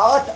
8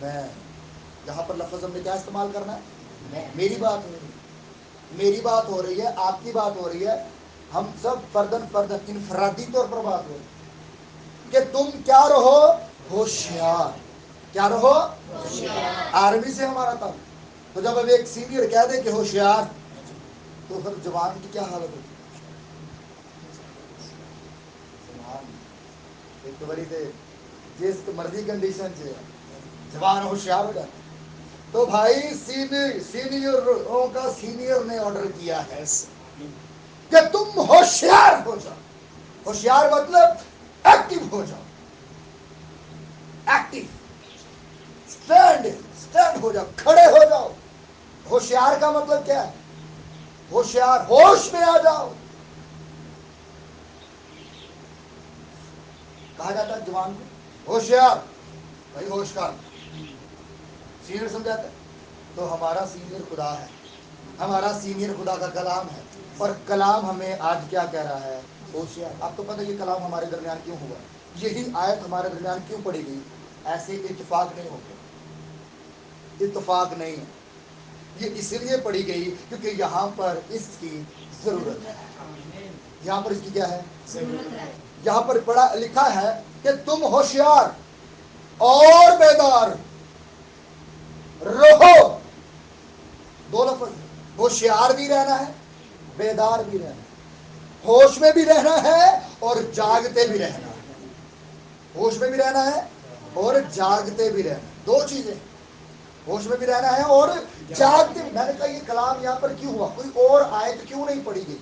میں. یہاں پر لفظ ہم نے کیا استعمال کرنا ہے؟ میری بات ہو رہی ہے، میری بات ہو رہی ہے، آپ کی بات ہو رہی ہے، ہم سب فردن فردن انفرادی طور پر بات ہو رہی ہے کہ تم کیا رہو؟ ہوشیار. کیا رہو؟ آرمی سے ہمارا تھا. تو جب اب ایک سینئر کہہ دے کہ ہوشیار، تو پھر جوان کی کیا حالت ہوتی؟ ایک تو بڑی تھے جس مرضی کنڈیشن سے جوان ہوشیار ہو جاتا. تو بھائی سینئروں کا سینئر نے آرڈر کیا ہے کہ تم ہوشیار ہو جاؤ. ہوشیار مطلب ایکٹیو ہو جاؤ. ایکٹیو اسٹینڈ ہو جاؤ، کھڑے ہو جاؤ. ہوشیار کا مطلب کیا ہے؟ ہوشیار ہوش میں آ جاؤ. کہا جاتا ہے جوان کو ہوشیار، بھائی ہوش کر. سینئر سمجھاتے ہیں. تو ہمارا سینئر خدا ہے، ہمارا سینئر خدا کا کلام ہے، اور کلام ہمیں آج کیا کہہ رہا ہے؟ ہوشیار. آپ کو پتہ یہ کلام ہمارے درمیان کیوں ہوا؟ یہی آیت ہمارے درمیان کیوں پڑی گئی؟ ایسے اتفاق نہیں ہو گیا، اتفاق نہیں ہے. یہ اس لیے پڑھی گئی کیونکہ یہاں پر اس کی ضرورت ہے. یہاں پر اس کی کیا ہے؟ ضرورت ہے. یہاں پر پڑھا لکھا ہے کہ تم ہوشیار اور بیدار رہو. دو لفظ، ہوشیار بھی رہنا ہے، بیدار بھی رہنا ہے. ہوش میں بھی رہنا ہے اور جاگتے بھی رہنا ہے. ہوش میں بھی رہنا ہے اور جاگتے بھی رہنا ہے. دو چیزیں، ہوش میں بھی رہنا ہے اور جاگتے بھی. میں نے کہا یہ کلام یہاں پر کیوں ہوا؟ کوئی اور آیت کیوں نہیں پڑھی گئی؟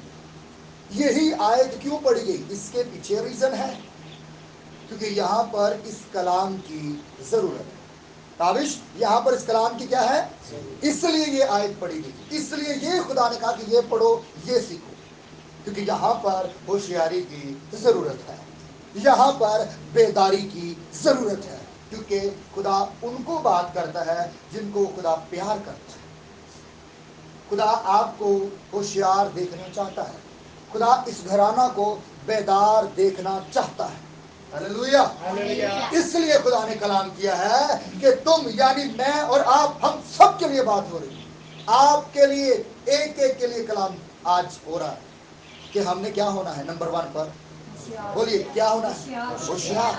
یہی آیت کیوں پڑھی گئی؟ اس کے پیچھے ریزن ہے، کیونکہ یہاں پر اس کلام کی ضرورت ہے. تابش یہاں پر اس کلام کی کیا ہے؟ اس لیے یہ آیت پڑھی گئی. اس لیے یہ خدا نے کہا کہ یہ پڑھو، یہ سیکھو، کیونکہ یہاں پر ہوشیاری کی ضرورت ہے، یہاں پر بیداری کی ضرورت ہے. کیونکہ خدا ان کو بات کرتا ہے جن کو خدا پیار کرتا ہے. خدا آپ کو ہوشیار دیکھنا چاہتا ہے. خدا اس گھرانہ کو بیدار دیکھنا چاہتا ہے. ہاللویا. اس لیے خدا نے کلام کیا ہے کہ تم یعنی میں اور آپ، ہم سب کے لیے بات ہو رہی ہے. آپ کے لیے، ایک ایک کے لیے کلام آج ہو رہا ہے کہ ہم نے کیا ہونا ہے؟ نمبر 1 پر بولیے کیا ہونا ہے؟ ہوشیار.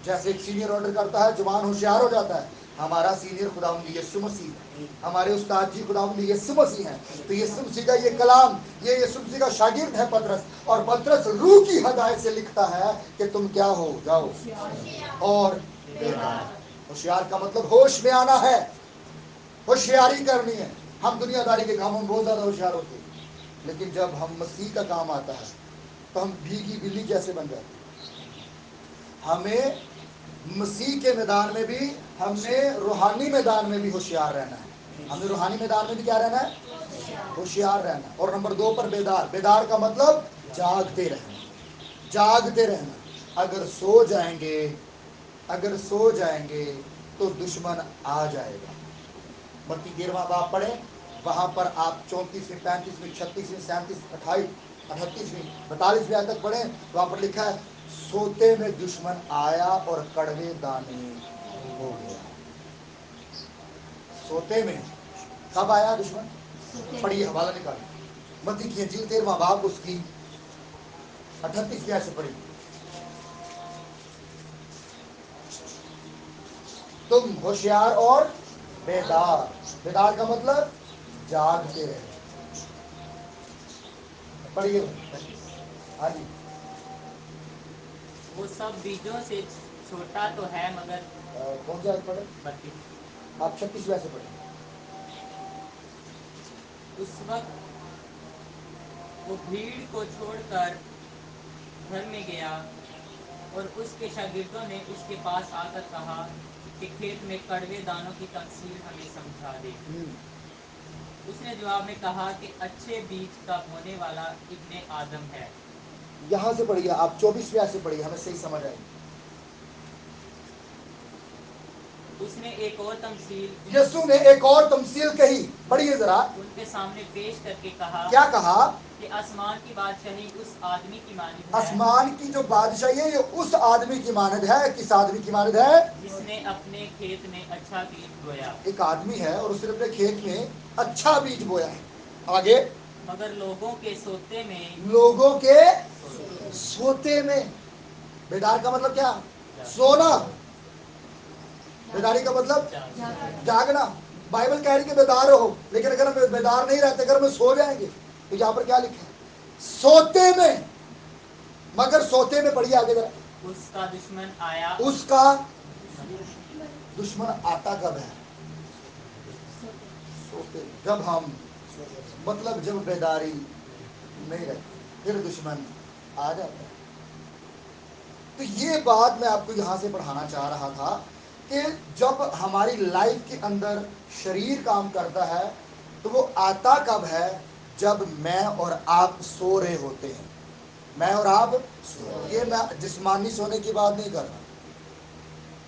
جیسے ایک سینئر آرڈر کرتا ہے، جوان ہوشیار ہو جاتا ہے. ہمارا سینئر خداوند یسوع مسیح ہے، ہمارے استاد جی خداوند یسوع مسیح ہیں. تو یسوع مسیح کا یہ کلام، یہ یسوع مسیح کا شاگرد ہے پطرس، اور پطرس روح کی ہدایت سے لکھتا ہے کہ تم کیا ہو جاؤ اور بیدار. ہوشیار کا مطلب ہوش میں آنا ہے، ہوشیاری کرنی ہے. ہم دنیا داری کے کاموں میں بہت زیادہ ہوشیار ہوتے ہیں، لیکن جب ہم مسیح کا کام آتا ہے تو ہم بھیگی بلی جیسے بن جاتے ہیں. ہمیں مسیح کے میدان میں بھی، ہم نے روحانی میدان میں بھی ہوشیار رہنا ہے. ہمیں روحانی میدان میں بھی کیا رہنا ہے؟ ہوشیار رہنا. اور نمبر 2 پر بیدار. بیدار کا مطلب جاگتے رہنا، جاگتے رہنا. اگر سو جائیں گے، اگر سو جائیں گے تو دشمن آ جائے گا. متی 13واں باب پڑھیں، وہاں پر آپ 34ویں 35ویں 36ویں 37 28 38ویں 42ویں آیت تک پڑھیں. وہاں پر لکھا ہے سوتے میں دشمن آیا اور کڑوے دانے ہو گیا. سوتے میں کب آیا دشمن؟ پڑھیے، حوالہ نکالیے. متی کی انجیل 13واں باب اس کی 38ویں آیت سے پڑھیے. تم ہوشیار اور بیدار. بیدار کا مطلب جاگتے رہے. پڑھیے. ہاں جی. وہ سب بیجوں سے چھوٹا تو ہے مگر کون سا آیت پڑھے؟ 32. آپ 36ویں آیت سے پڑھیں. اس وقت وہ بھیڑ کو چھوڑ کر گھر میں گیا، اور اس کے شاگردوں نے اس کے پاس آ کر کہا کہ کھیت میں کڑوے دانوں کی تفصیل ہمیں سمجھا دے. اس نے جواب میں کہا کہ اچھے بیج کا بونے والا ابن آدم ہے. یہاں سے پڑھیے، آپ 24ویں آیت سے پڑھیے، ہمیں صحیح سمجھ آئے. اس نے ایک اور تمثیل یسوع نے ایک اور تمثیل کہی. پڑھیے ذرا. ان کے سامنے پیش کر کے کہا کیا کہا؟ کہ آسمان کی بادشاہی اس آدمی کی مانند ہے آسمان کی جو بادشاہی ہے یہ اس آدمی کی مانند ہے. کس آدمی کی مانند ہے؟ جس نے اپنے کھیت میں اچھا بیج بویا. ایک آدمی ہے اور اس نے اپنے کھیت میں اچھا بیج بویا ہے. آگے مگر لوگوں کے سوتے میں لوگوں کے سوتے میں. بیدار کا مطلب کیا؟ سونا. بیداری کا مطلب جاگنا. بائبل کہہ رہی کہ بیدار رہو، لیکن اگر ہم بیدار نہیں رہتے، اگر ہم سو جائیں گے تو یہاں پر کیا لکھا ہے؟ سوتے میں. مگر سوتے میں پڑھیے آگے ذرا. اس کا دشمن آیا. اس کا دشمن آتا کب ہے؟ سوتے. جب ہم مطلب جب بیداری نہیں رہتی پھر دشمن آ جاتا ہے. تو یہ بات میں آپ کو یہاں سے پڑھانا چاہ رہا تھا کہ جب ہماری لائف کے اندر شریر کام کرتا ہے تو وہ آتا کب ہے؟ جب میں اور آپ سو رہے ہوتے ہیں. میں اور آپ یہ میں جسمانی سونے کی بات نہیں کر رہا.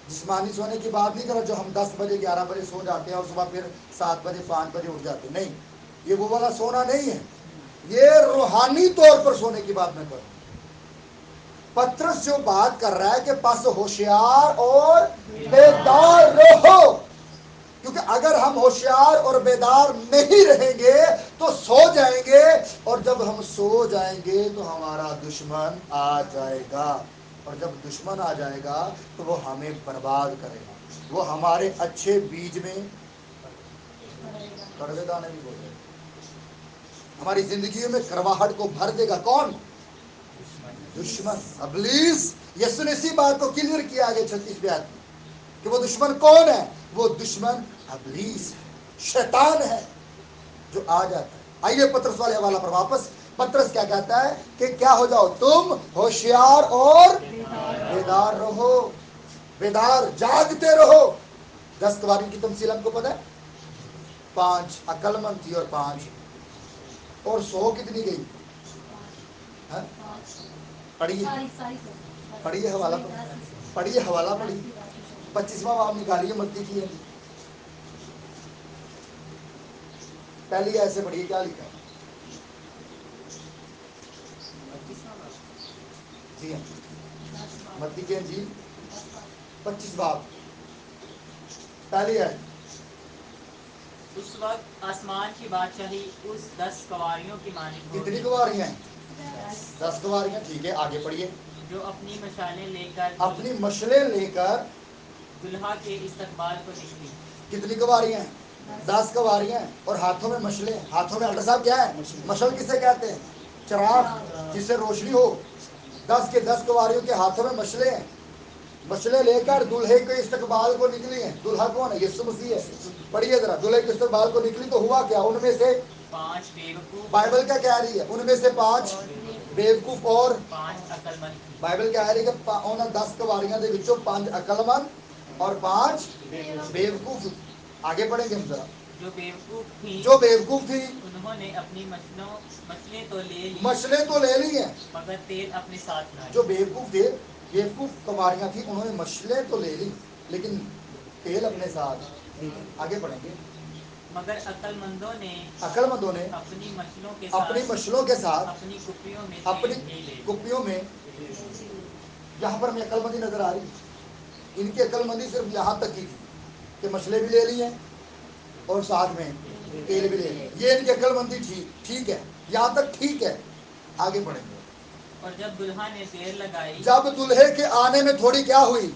جسمانی سونے کی بات نہیں کر رہا جو ہم 10 بجے 11 بجے سو جاتے ہیں اور صبح پھر 7 بجے 5 بجے اٹھ جاتے ہیں. نہیں، یہ وہ والا سونا نہیں ہے. یہ روحانی طور پر سونے کی بات میں کر رہا ہوں. پترس جو بات کر رہا ہے کہ پس ہوشیار اور بیدار رہو. کیونکہ اگر ہم ہوشیار اور بیدار نہیں رہیں گے تو سو جائیں گے، اور جب ہم سو جائیں گے تو ہمارا دشمن آ جائے گا، اور جب دشمن آ جائے گا تو وہ ہمیں برباد کرے گا. وہ ہمارے اچھے بیج میں کڑوے دانے بھی بول رہے ہیں. ہماری زندگیوں میں کرواہٹ کو بھر دے گا. کون؟ دشمن، ابلیس. یسوع نے اسی بات کو کلیئر کیا آگے 36 آیت میں کہ وہ دشمن کون ہے؟ وہ دشمن ابلیس ہے، شیطان ہے جو آ جاتا ہے. آئیے پترس والے حوالہ پر واپس. پترس کیا کہتا ہے کہ کیا ہو جاؤ؟ تم ہوشیار اور بیدار رہو. بیدار جاگتے رہو. 10 قوارین کی تمثیل ہم کو پتہ ہے. 5 عقل مند تھی اور 5 اور 100 کتنی گئی؟ پڑھیے پڑھیے حوالہ پڑھیے حوالہ پڑھیے. 25واں باب نکالیے متی کی ہے. پہلی ایسے پڑھیے کیا لکھا ہے. جی ہاں، متی کی انجیل 25 باب پہلی ہے. اس وقت آسمان کی بادشاہی اس 10 کنواریوں کی مانند کتنی ہوگی کنواریاں ہیں؟ 10 کنواریاں. ٹھیک ہے، آگے پڑھیے. جو اپنی مشالیں لے کر اپنی مشلیں لے کر دلہا کے استقبال کو نکلی. کتنی کنواریاں ہیں؟ 10 کنواریاں ہیں اور ہاتھوں میں مشلیں. ہاتھوں میں الٹا صاحب کیا ہے؟ مشل کسے کہتے ہیں؟ چراغ، جس سے روشنی ہو. 10 کے 10 کنواریوں کے ہاتھوں میں مشلیں ہیں. مشلیں لے کر دلہے کے استقبال کو نکلی ہیں. دلہا کون ہے؟ یسوع مسیح ہے. پڑھیے ذرا. دلہے کے استقبال کو نکلی تو ہوا کیا؟ ان میں سے 5 بیوقوف، بائبل کیا کہہ رہی ہے؟ ان میں سے 5 بیوقوف اور 5 عقل مند تھی. بائبل کہہ رہی ہے کہ انہاں 10 کنواریاں دے وچوں 5 عقل مند اور 5 بیوقوف. آگے پڑھیں گے ہم ذرا. جو بیوقوف تھی جو بیوقوف تھی انہوں نے اپنی مچھلیں تو لے لی مشلیں تو لے لی ہیں. مگر تیل اپنے ساتھ نہ جو لیا. بیوقوف تھے، بیوقوف کنواریاں تھیں، انہوں نے مشلیں تو لے لی لیکن تیل اپنے ساتھ. آگے پڑھیں گے. مگر عقل مندوں نے عقل مندوں نے اپنی مچھلوں کے اپنی ساتھ مشلوں کے ساتھ اپنی کپڑیوں میں اپنی تیل بھی لے لی. کپیوں میں. یہاں پر ہمیں عقل مندی نظر آ رہی. ان کی عقل مندی صرف یہاں تک کی تھی کہ مچھلیں بھی لے لی ہیں اور ساتھ میں تیل بھی لے لی. یہ ان کی عقل مندی ٹھیک ہے، یہاں تک ٹھیک ہے. آگے بڑھیں گے. اور جب دلہا نے دیر لگائی جب دلہے کے آنے میں تھوڑی کیا ہوئی؟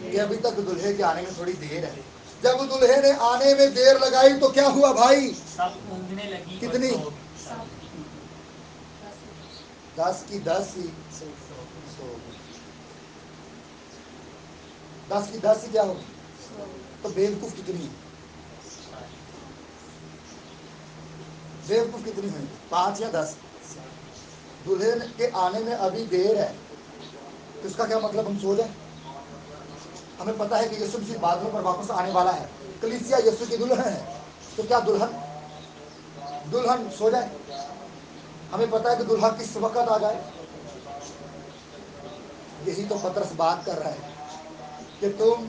کہ ابھی تک دلہے کے آنے میں تھوڑی دیر ہے. جب دلہے نے آنے میں دیر لگائی تو کیا ہوا بھائی؟ سب اونگنے لگی اور کتنی؟ سو گئی. 10 کی 10 ہی سو گئی. 10 کی 10 ہی کیا ہوگی؟ تو بیوقوف کتنی ہے؟ بیوقوف کتنی ہوئی؟ 5 یا 10؟ دلہے کے آنے میں ابھی دیر ہے. اس کا کیا مطلب؟ ہم سو جائیں. ہمیں پتہ ہے کہ یسوع مسیح بادلوں پر واپس آنے والا ہے. کلیسیا یسوع کی دلہن ہے. تو کیا دلہن سو جائے؟ ہمیں پتہ ہے کہ دلہا کس وقت آ جائے. یہی تو پترس بات کر رہا ہے کہ تم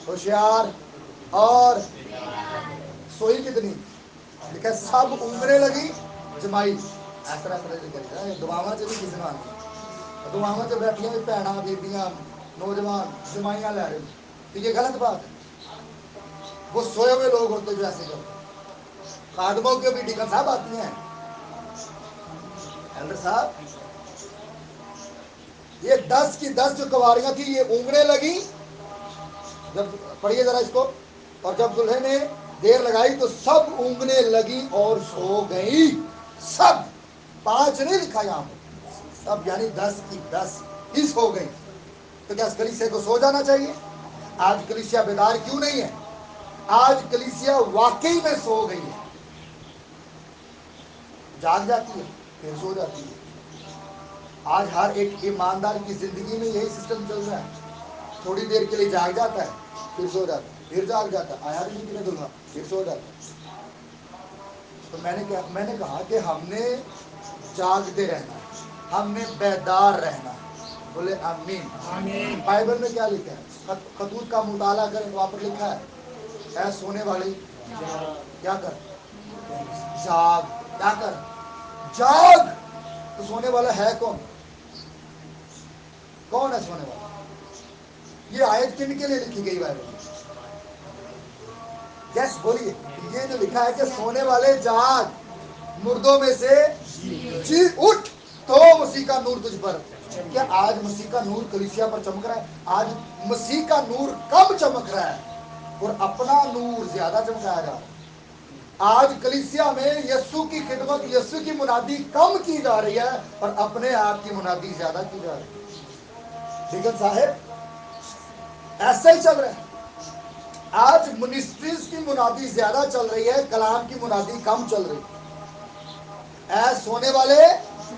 ہوشیار اور سوئی کتنی؟ لکھا سب اونگنے لگی جمائی. اس طرح کری دعاواں چ بھی کسی نے آتی دعاواں چ بیٹھیاں بھی بھੈਣਾں بیبیاں نوجوان جمائیاں لے رہے تو یہ غلط بات ہے. وہ سوئے ہوئے لوگ ہوتے جو ایسے کرتے. خادموں کے بھی ڈیکن صاحب آتی ہیں ایلڈر صاحب. یہ 10 کی 10 جو کواریاں تھیں یہ اونگنے لگی جب پڑھیے ذرا اس کو. اور جب دلہے نے دیر لگائی تو سب اونگنے لگی اور سو گئی. سب 5 نہیں لکھا یہاں پر سب یعنی 10 کی 10 ہی سو گئی. تو کیا اس کلیسیا کو سو جانا چاہیے؟ آج کلیسیا بیدار کیوں نہیں ہے؟ آج کلیسیا واقعی میں سو گئی ہے. جاگ جاتی ہے پھر سو جاتی ہے. آج ہر ایک ایماندار کی زندگی میں یہی سسٹم چل رہا ہے. تھوڑی دیر کے لیے جاگ جاتا ہے پھر سو جاتا ہے پھر جاگ جاتا ہے. آیا نہیں کہ دلہا پھر سو جاتا ہے. تو میں نے کہا کہ ہم نے جاگتے رہنا ہے. ہم نے بیدار رہنا ہے. بولے آمین. بائبل میں کیا لکھا ہے؟ خطوط کا مطالعہ کریں وہاں پر لکھا ہے اے سونے والی کیا کر جاگ. کیا کر جاگ. تو سونے والا ہے کون؟ کون ہے سونے والا؟ یہ آیت کن کے لیے لکھی گئی بائبل میں؟ یس بولیے. یہ جو لکھا ہے کہ سونے والے جاگ مردوں میں سے جی اٹھ تو مسیح کا نور تجھ پر. کیا آج مسیح کا نور کلیسیا پر چمک رہا ہے؟ آج مسیح کا نور کم چمک رہا ہے اور اپنا نور زیادہ چمکایا جا رہا ہے. آج کلیسیا میں یسوع کی خدمت یسوع کی منادی کم کی جا رہی ہے اور اپنے آپ کی منادی زیادہ کی جا رہی ہے. ٹھیک صاحب ایسا ہی چل رہا ہے. آج منسٹریز کی منادی زیادہ چل رہی ہے کلام کی منادی کم چل رہی ہے. اے سونے والے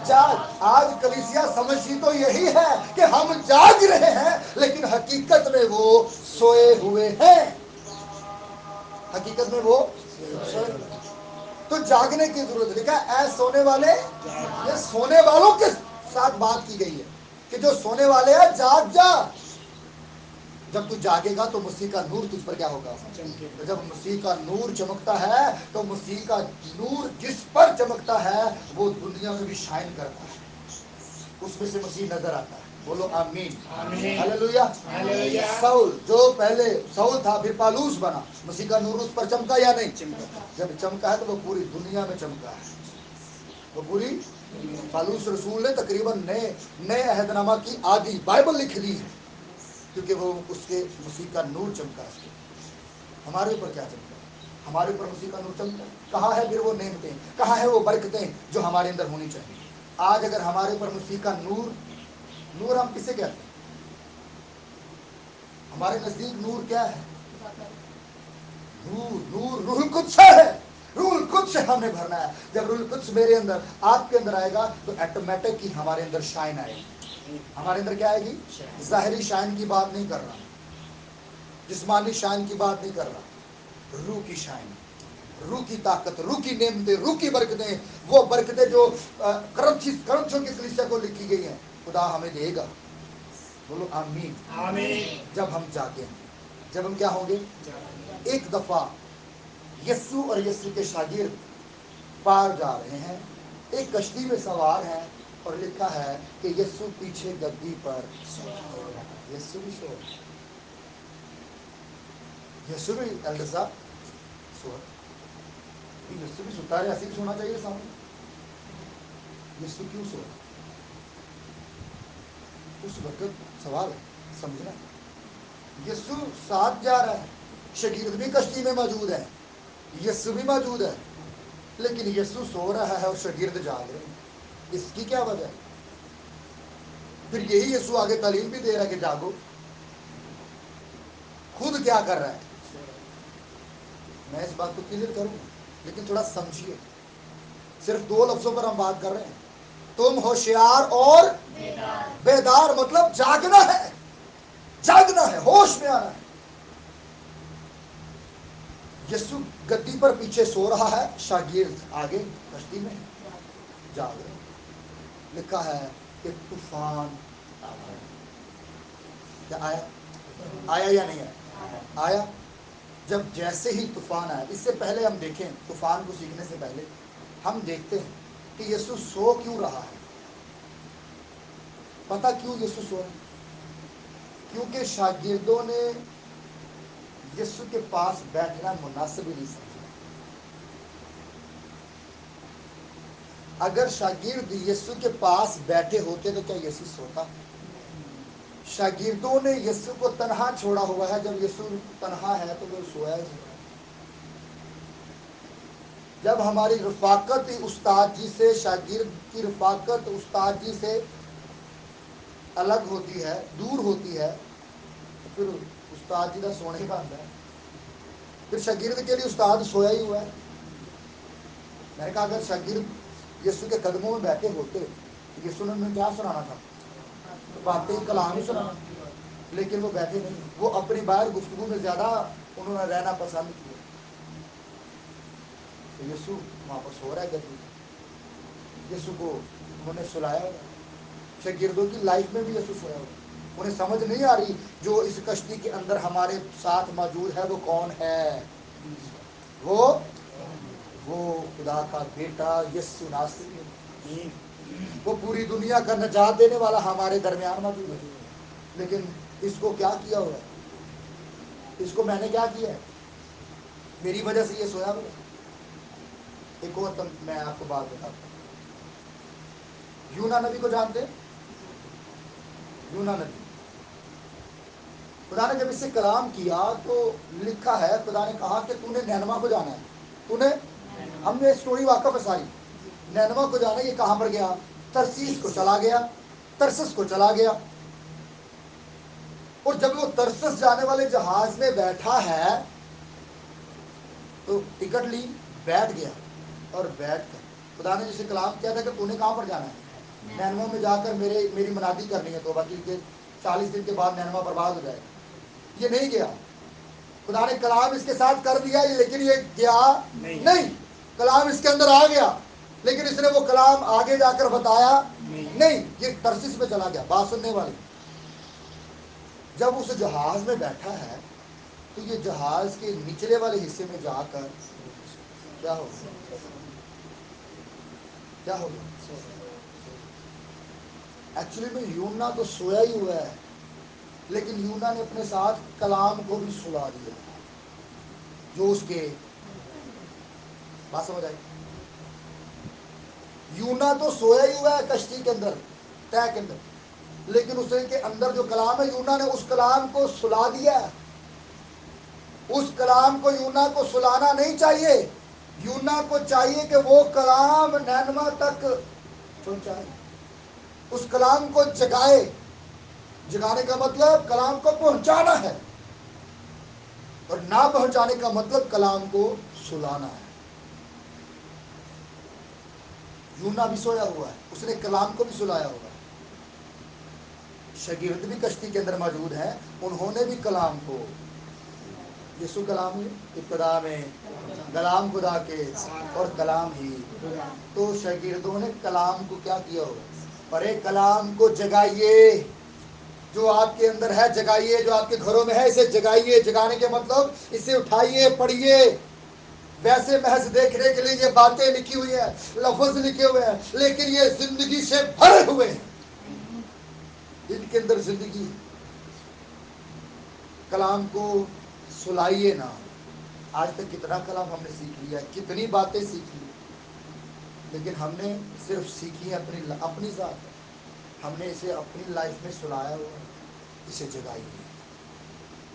جاگ. آج کلیسیا سمجھتی تو یہی ہے کہ ہم جاگ رہے ہیں لیکن حقیقت میں وہ سوئے ہوئے ہیں. حقیقت میں وہ سوئے ہوئے ہیں. تو جاگنے کی ضرورت ہے. لکھا اے سونے والے. یہ سونے والوں کے ساتھ بات کی گئی ہے کہ جو سونے والے ہیں جاگ جا. جب تو جاگے گا تو مسیح کا نور تجھ پر کیا ہوگا؟ تو جب مسیح کا نور چمکتا ہے تو مسیح کا نور جس پر چمکتا ہے وہ دنیا میں بھی شائن کرتا ہے. اس میں سے مسیح نظر آتا ہے. بولو آمین. ہلیلویا. سول جو پہلے سول تھا پھر پالوس بنا. مسیح کا نور اس پر چمکا یا نہیں؟ جب چمکا ہے تو وہ پوری دنیا میں چمکا ہے. وہ پوری پالوس رسول نے تقریباً نئے عہد نامہ کی آدھی بائبل لکھ دی ہے کیونکہ وہ اس کے مسیح کا نور چمکا ہے. ہمارے اوپر کیا چمکا ہے؟ ہمارے اوپر مسیح کا نور چمکا ہے. کہاں ہے پھر وہ نعمتیں؟ کہاں ہے وہ برکتیں جو ہمارے اندر ہونی چاہیے؟ آج اگر ہمارے اوپر مسیح کا نور ہم کسے کہتے ہیں؟ ہمارے نزدیک نور کیا ہے؟ نور روح القدس ہے. روح القدس سے ہم نے بھرنا ہے. جب روح القدس میرے اندر آپ کے اندر آئے گا تو ایٹومیٹک ہی ہمارے اندر شائن آئے گی. ہمارے اندر کیا آئے گی؟ ظاہری شائن کی بات نہیں کر رہا, جسمانی شائن کی بات نہیں کر رہا, روح کی شائن, روح کی طاقت, روح کی نعمتیں, روح کی برکتیں. وہ برکتیں جو کرنتھیوں کی کلیسیا کو لکھی گئی ہیں خدا ہمیں دے گا. بولو آمین. جب ہم جاگیں, جب ہم کیا ہوں گے؟ ایک دفعہ یسوع اور یسوع کے شاگرد پار جا رہے ہیں, ایک کشتی میں سوار ہیں اور لکھا ہے کہ یسوع پیچھے گدی پر سو رہا ہے. یسوع بھی سو رہا ہے. یسوع بھی ایلڈر صاحب سو رہا ہے. یسوع بھی سوتا ہے, ایسے بھی سونا چاہیے سامنے. یسوع کیوں سو رہا ہے؟ اس وقت سوال ہے سمجھنا. یسوع ساتھ جا رہا ہے, شاگرد بھی کشتی میں موجود ہے, یسوع بھی موجود ہے, لیکن یسوع سو رہا ہے اور شاگرد جاگ رہے ہیں. اس کی کیا وجہ ہے؟ پھر یہی یسوع آگے تعلیم بھی دے رہا ہے کہ جاگو. خود کیا کر رہا ہے؟ میں اس بات کو کلیئر کروں لیکن تھوڑا سمجھیے. صرف 2 لفظوں پر ہم بات کر رہے ہیں. تم ہوشیار اور بیدار مطلب جاگنا ہے, جاگنا ہے, ہوش میں آنا ہے. یسوع گدی پر پیچھے سو رہا ہے, شاگرد آگے کشتی میں جاگ رہے. لکھا ہے کہ طوفان آیا. کیا آیا؟ آیا یا نہیں آیا؟ آیا. جب جیسے ہی طوفان آیا, اس سے پہلے ہم دیکھیں طوفان کو سیکھنے سے پہلے ہم دیکھتے ہیں کہ یسوع سو کیوں رہا ہے؟ پتہ کیوں یسوع سو رہا ہے؟ کیونکہ شاگردوں نے یسوع کے پاس بیٹھنا مناسب ہی نہیں سمجھا۔ اگر شاگرد یسوع کے پاس بیٹھے ہوتے تو کیا یسوع سوتا؟ شاگردوں نے یسوع کو تنہا چھوڑا ہوا ہے، جب یسوع تنہا ہے تو وہ سویا ہی۔ جب ہماری رفاقت استاد جی سے، شاگرد کی رفاقت استاد جی سے الگ ہوتی ہے، دور ہوتی ہے، تو پھر استاد جی کا سونا ہی بنتا ہے۔ پھر شاگرد کے لیے استاد سویا ہی ہوا ہے۔ میں نے کہا اگر شاگرد یسوع کے قدموں میں بیٹھے ہوتے، یسوع نے انہیں کیا سنانا تھا؟ باتیں کلام ہی سنانا، لیکن وہ بیٹھے نہیں، وہ اپنی باہر گفتگو میں زیادہ انہوں نے رہنا پسند کیا۔ تو یسوع وہاں پر سو رہا ہے گدی، یسوع کو انہوں نے سلایا ہوگا۔ شاگردوں کی لائف میں بھی یسوع سویا ہوگا، انہیں سمجھ نہیں آ رہی جو اس کشتی کے اندر ہمارے ساتھ موجود ہے وہ کون ہے؟ وہ خدا کا بیٹا یسوع ناصری، وہ پوری دنیا کا نجات دینے والا ہمارے درمیان موجود ہے۔ لیکن اس کو کیا کیا ہوا ہے؟ اس کو میں نے کیا کیا ہے؟ میری وجہ سے یہ سویا ہوا ہے۔ ایک اور میں آپ کو بات بتاتا ہوں۔ یونا نبی کو جانتے ہیں؟ یونا نبی، خدا نے جب اس سے کلام کیا تو لکھا ہے، خدا نے کہا کہ تو نے نینوا کو جانا ہے، تو نے، ہم نے اسٹوری واقف ہے ساری، نینوا کو جانا ہے۔ یہ کہاں پر گیا؟ ترسیس کو چلا گیا، ترسس کو چلا گیا، اور جب وہ ترسس جانے والے جہاز میں بیٹھا ہے تو ٹکٹ لی، بیٹھ گیا، اور بیٹھ کر خدا نے جسے کلام کیا تھا کہ تو نے کہاں پر جانا ہے؟ نینوا میں جا کر میری منادی کرنی ہے، توبہ کی کہ 40 دن کے بعد نینوا برباد ہو جائے گا۔ یہ نہیں گیا، خدا نے کلام اس کے ساتھ کر دیا، لیکن یہ گیا نہیں۔ کلام اس کے اندر آ گیا، لیکن اس نے وہ کلام آگے جا کر بتایا نہیں۔ یہ ترسیس میں چلا گیا، بات سننے والی۔ جب اس جہاز میں بیٹھا ہے تو یہ جہاز کے نچلے والے حصے میں جا کر کیا ہوگا؟ کیا ہوگا؟ ایکچولی میں یونا تو سویا ہی ہوا ہے، لیکن یونا نے اپنے ساتھ کلام کو بھی سلا دیا، جو اس کے، بات سمجھ آئی؟ یونا تو سویا ہی ہوا ہے کشتی کے اندر، طے کے اندر، لیکن اس کے اندر جو کلام ہے یونا نے اس کلام کو سلا دیا ہے۔ اس کلام کو یونا کو سلانا نہیں چاہیے، یونا کو چاہیے کہ وہ کلام نینوا تک پہنچائے، اس کلام کو جگائے۔ جگانے کا مطلب کلام کو پہنچانا ہے، اور نہ پہنچانے کا مطلب کلام کو سلانا ہے۔ یونا بھی سویا ہوا ہے، اس نے کلام کو بھی سلایا ہوا ہے۔ شاگرد بھی کشتی کے اندر موجود ہیں، انہوں نے بھی کلام کو، یسوع کلام ہی، ابتدا میں کلام خدا کے اور کلام ہی، تو شاگردوں نے کلام کو کیا کیا ہوگا؟ اور ایک کلام کو جگائیے، جو آپ کے اندر ہے جگائیے، جو آپ کے گھروں میں ہے اسے جگائیے۔ جگانے کے مطلب اسے اٹھائیے، پڑھیے۔ ویسے محض دیکھنے کے لیے یہ باتیں لکھی ہوئی ہیں، لفظ لکھے ہوئے ہیں، لیکن یہ زندگی سے بھرے ہوئے ہیں، ان کے اندر زندگی۔ کلام کو سلائیے نا۔ آج تک کتنا کلام ہم نے سیکھ لیا ہے، کتنی باتیں سیکھ لی، لیکن ہم نے صرف سیکھی ہے اپنی ذات، ہم نے اسے اپنی لائف میں سلایا ہوا، اسے جگائیے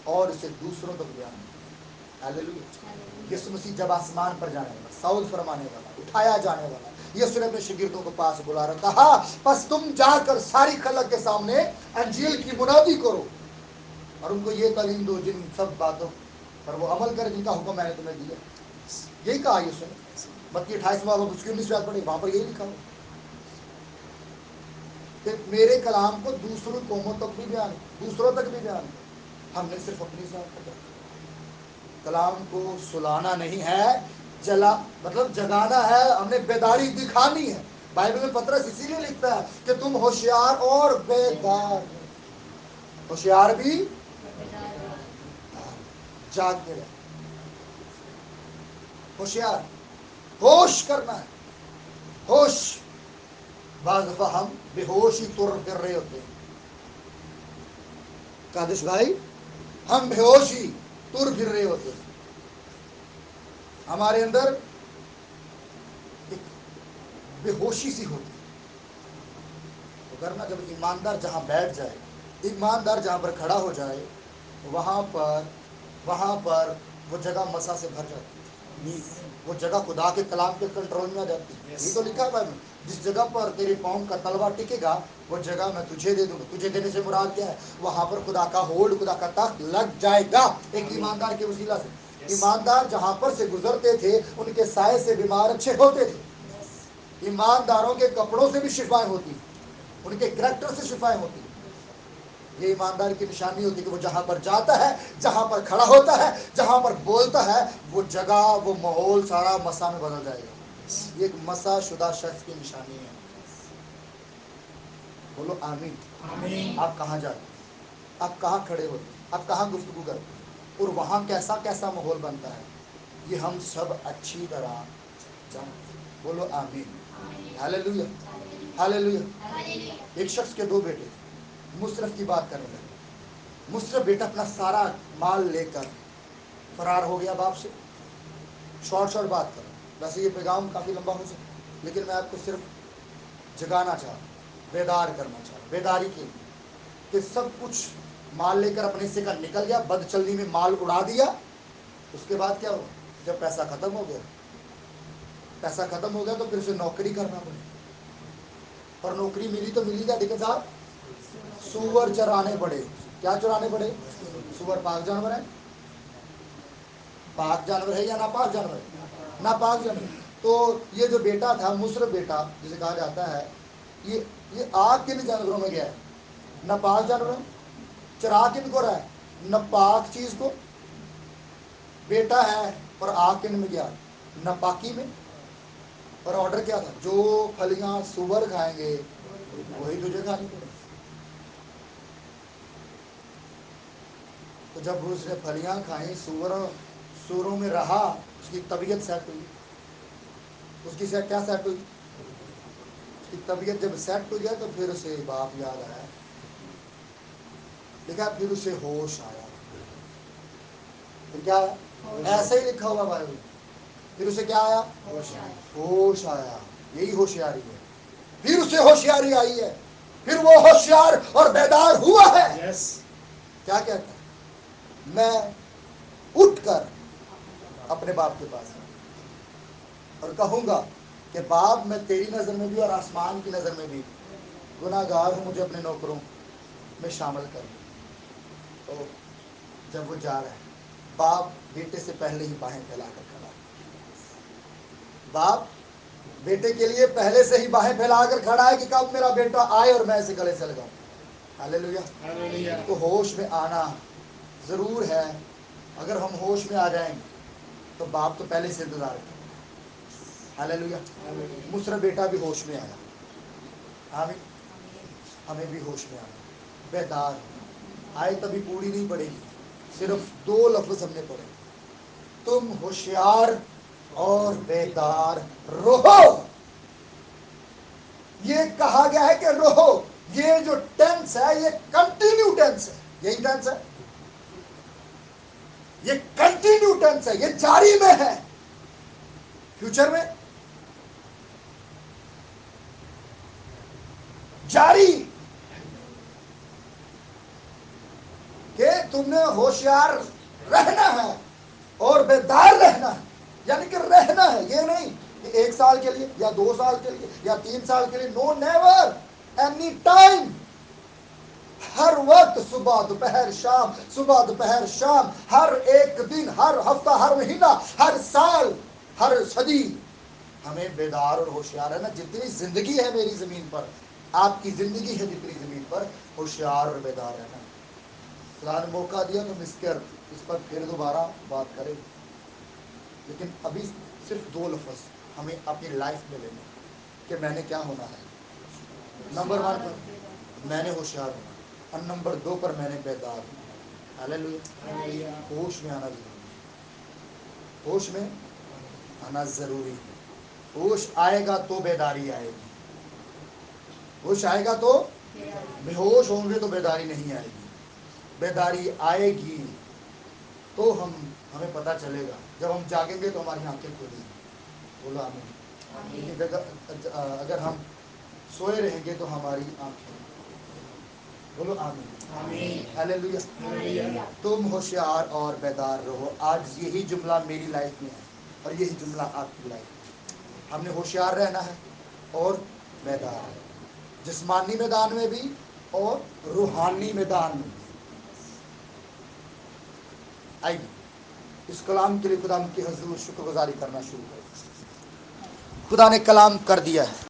اور اسے دوسروں تک بیان کیجیے۔ ہاللیلویا۔ یسوع مسیح جب آسمان پر جانے والا، صعود فرمانے والا، اٹھایا جانے والا، یسوع نے اپنے شاگردوں کو پاس بلا رہا، کہا پس تم جا کر ساری خلق کے سامنے انجیل کی منادی کرو، اور ان کو یہ تعلیم دو جن سب باتوں پر وہ عمل کرے جن کا حکم میں نے تمہیں دیا۔ یہی کہا یسوع نے۔ متی 28واں باب اس کی 19ویں آیت پڑھی، وہاں پر یہی لکھا ہو کہ میرے کلام کو دوسروں قوموں تک بھی بیان، دوسروں تک بھی بیان۔ ہم نے صرف اپنی ذات کو کلام کو سلانا نہیں ہے، مطلب جگانا ہے، ہم نے بیداری دکھانی ہے۔ بائبل میں پطرس اسی لیے لکھتا ہے کہ تم ہوشیار اور بیدار، ہوشیار بھی جاگتے رہے، ہوشیار، ہوش کرنا ہے، ہوش، بعض دفعہ ہم بے ہوش ہی تر پھر رہے ہوتے ہیں. قادش بھائی، ہم بے ہوش ہی تر پھر رہے ہوتے ہیں. ہمارے اندر ایک بے ہوشی سی ہوتی ہے. نا جب ایماندار جہاں بیٹھ جائے، ایماندار جہاں پر کھڑا ہو جائے، وہاں پر وہ جگہ مسا سے بھر جاتی ہے. وہ جگہ خدا کے کلام کے کنٹرول میں آ جاتی ہے. یہ تو لکھا ہے بھائی، جس جگہ پر تیرے پاؤں کا تلوا ٹکے گا وہ جگہ میں تجھے دے دوں گا. تجھے دینے سے مراد کیا ہے؟ وہاں پر خدا کا ہولڈ، خدا کا تخت لگ جائے گا ایک ایماندار کے وسیلہ سے. ایماندار جہاں پر سے گزرتے تھے ان کے سائے سے بیمار اچھے ہوتے تھے. ایمانداروں کے کپڑوں سے بھی شفائیں ہوتی، ان کے کریکٹر سے شفائیں ہوتی. یہ ایمانداری کی نشانی ہوتی کہ وہ جہاں پر جاتا ہے، جہاں پر کھڑا ہوتا ہے، جہاں پر بولتا ہے، وہ جگہ، وہ ماحول سارا مسا میں بدل جائے گا. یہ ایک مسا شدہ شخص کی نشانی ہے. بولو آمین. آپ کہاں جاتے ہیں؟ آپ کہاں کھڑے ہوتے ہیں؟ آپ کہاں گفتگو کرتے ہیں؟ اور وہاں کیسا کیسا ماحول بنتا ہے، یہ ہم سب اچھی طرح جانتے ہیں. بولو آمین. ہاللیلویا، ہاللیلویا. ایک شخص کے دو بیٹے تھے. مصرف کی بات کرنے لگے. مصرف بیٹا اپنا سارا مال لے کر فرار ہو گیا باپ سے. شارٹ بات کروں، ویسے یہ پیغام کافی لمبا ہو سکتا، لیکن میں آپ کو صرف جگانا چاہتا ہوں، بیدار کرنا چاہتا ہوں. بیداری کے لیے کہ سب کچھ مال لے کر اپنے سے کا نکل گیا، بد چلنی میں مال اڑا دیا. اس کے بعد کیا ہوا؟ جب پیسہ ختم ہو گیا تو پھر اسے نوکری کرنا پڑی. اور نوکری ملی تو ملی کیا؟ دیکھیں صاحب، سور چرانے پڑے. کیا چرانے پڑے؟ سور پاک جانور ہے؟ پاک جانور ہے یا ناپاک جانور ہے؟ ناپاک جانور. تو یہ جو بیٹا تھا، مصرف بیٹا جسے کہا جاتا ہے، یہ آگ کن جانوروں میں گیا ہے؟ ناپاک جانوروں. چرا کن کو رہا ہے؟ ناپاک چیز کو. بیٹا ہے اور آگ کن میں گیا؟ ناپاکی میں. اور آرڈر کیا تھا؟ جو پھلیاں سور کھائیں گے وہی تجھے کھانی پڑے. تو جب اس نے پھلیاں کھائیں، سوروں میں رہا، اس کی طبیعت سیٹ ہوئی. اس کی کیا سیٹ ہوئی؟ اس کی طبیعت جب سیٹ ہو گیا تو پھر اسے باپ یاد آیا. دیکھا، پھر اسے ہوش آیا. پھر کیا آیا؟ ایسے ہی لکھا ہوا بائبل. پھر اسے کیا آیا؟ ہوش آیا. یہی ہوشیاری ہے. پھر اسے ہوشیاری آئی ہے. پھر وہ ہوشیار اور بیدار ہوا ہے. کیا کہتا ہے؟ میں اٹھ کر اپنے باپ کے پاس اور کہوں گا کہ باپ، میں تیری نظر میں بھی اور آسمان کی نظر میں بھی گناہ گار ہوں، مجھے اپنے نوکروں میں شامل کر. تو جب وہ جا رہا ہے، باپ بیٹے سے پہلے ہی باہیں پھیلا کر کھڑا ہے. باپ بیٹے کے لیے پہلے سے ہی باہیں پھیلا کر کھڑا ہے کہ کب میرا بیٹا آئے اور میں اسے گلے سے لگاؤں. ہاللیلویا. تو ہوش میں آنا ضرور ہے. اگر ہم ہوش میں آ جائیں تو باپ تو پہلے سے انتظار کریں. ہاللیلویا. مصرف بیٹا بھی ہوش میں آیا. آمین. ہمیں بھی ہوش میں آنا، بیدار. آئے تبھی پوری نہیں پڑے گی، صرف 2 لفظ ہم نے پڑھے: تم ہوشیار اور بیدار رہو. یہ کہا گیا ہے کہ رہو. یہ جو ٹینس ہے یہ کنٹینیو ٹینس ہے. یہی ٹینس ہے، یہ کنٹینیو ٹینس ہے، یہ جاری میں ہے. فیوچر میں جاری کہ تم نے ہوشیار رہنا ہے اور بیدار رہنا ہے. یعنی کہ رہنا ہے، یہ نہیں کہ 1 سال کے لیے یا 2 سال کے لیے یا 3 سال کے لیے. نو، نیور، اینی ٹائم. ہر وقت، صبح دوپہر شام، صبح دوپہر شام، ہر ایک دن، ہر ہفتہ، ہر مہینہ، ہر سال، ہر صدی ہمیں بیدار اور ہوشیار ہے نا. جتنی زندگی ہے میری زمین پر، آپ کی زندگی ہے جتنی زمین پر، ہوشیار اور بیدار ہے نا. خدا نے موقع دیا تو مس کر اس پر پھر دوبارہ بات کریں. لیکن ابھی صرف 2 لفظ ہمیں اپنی لائف میں لینے کہ میں نے کیا ہونا ہے. نمبر 1 پر میں نے ہوشیار ہونا، اور نمبر 2 پر میں نے بیدار ہونا. ہاللیلویا. ہوش میں آنا ضروری ہے. ہوش میں آنا ضروری ہے. ہوش آئے گا تو بیداری آئے گی. ہوش آئے گا تو بے ہوش ہوں گے تو بیداری نہیں آئے گی. بیداری آئے گی تو ہمیں پتہ چلے گا. جب ہم جاگیں گے تو ہماری آنکھیں کھلیں گی. بولو آمین. لیکن اگر ہم سوئے رہیں گے تو ہماری آنکھیں. بولو آمین. ہلیلویا. تم ہوشیار اور بیدار رہو. آج یہی جملہ میری لائف میں ہے اور یہی جملہ آپ کی لائف میں. ہم نے ہوشیار رہنا ہے اور بیدار ہے, جسمانی میدان میں بھی اور روحانی میدان میں بھی. آئیے اس کلام کے لیے خدا کی حضور شکر گزاری کرنا شروع کریں. خدا نے کلام کر دیا ہے.